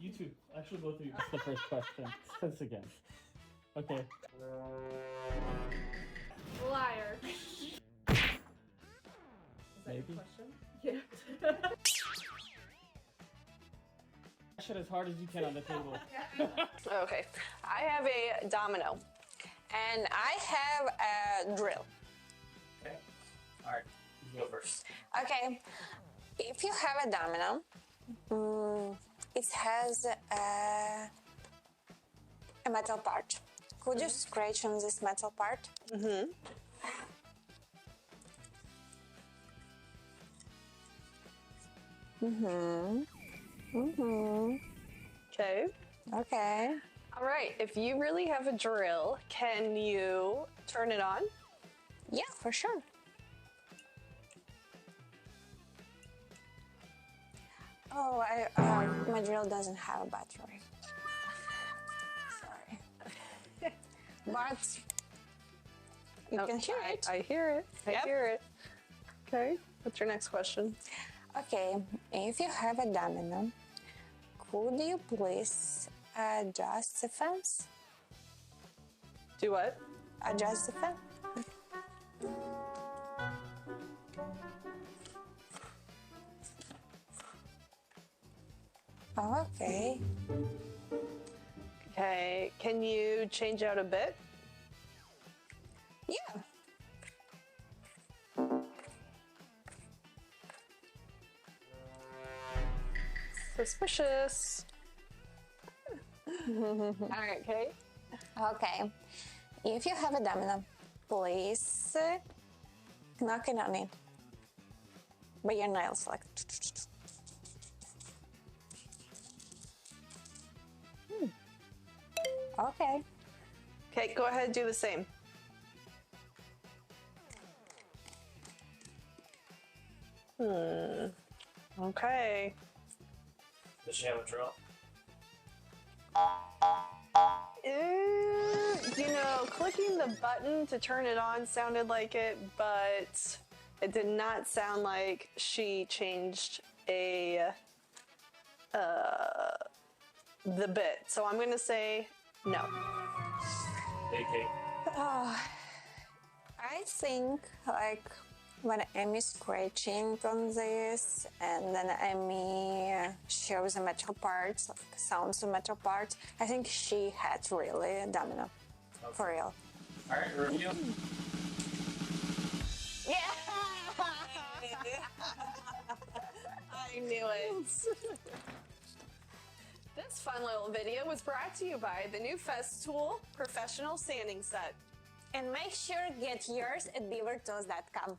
You two, actually go through just the first question. This again. Okay. Liar. Is that Maybe. your question? Yeah. Mash it as hard as you can on the table. Okay, I have a domino, and I have a drill. Okay. All right. You go first. Okay, if you have a domino, it has a metal part. Could you scratch on this metal part? Mm-hmm. Okay. Okay. All right, if you really have a drill, can you turn it on? Yeah, for sure. Oh, my drill doesn't have a battery. Sorry. But you can hear it. I hear it. I hear it. Okay, what's your next question? Okay, if you have a domino, could you please adjust the fence? Do what? Adjust the fence. Okay. Okay, can you change out a bit? Yeah. Suspicious. All right, Kate. Okay. If you have a domino, please knock it on it. By your nails, like. Okay. Okay, go ahead and do the same. Okay. Does she have a drill? You know, clicking the button to turn it on sounded like it, but it did not sound like she changed the bit. So I'm gonna say no. Hey, Kate. I think like when Emmy's scratching on this and then Emmy shows the metal parts, like sounds the metal parts, I think she had really a domino. Okay. For real. All right, review. Yeah! I knew it. This fun little video was brought to you by the new Festool Professional Sanding Set. And make sure to get yours at beavertools.com.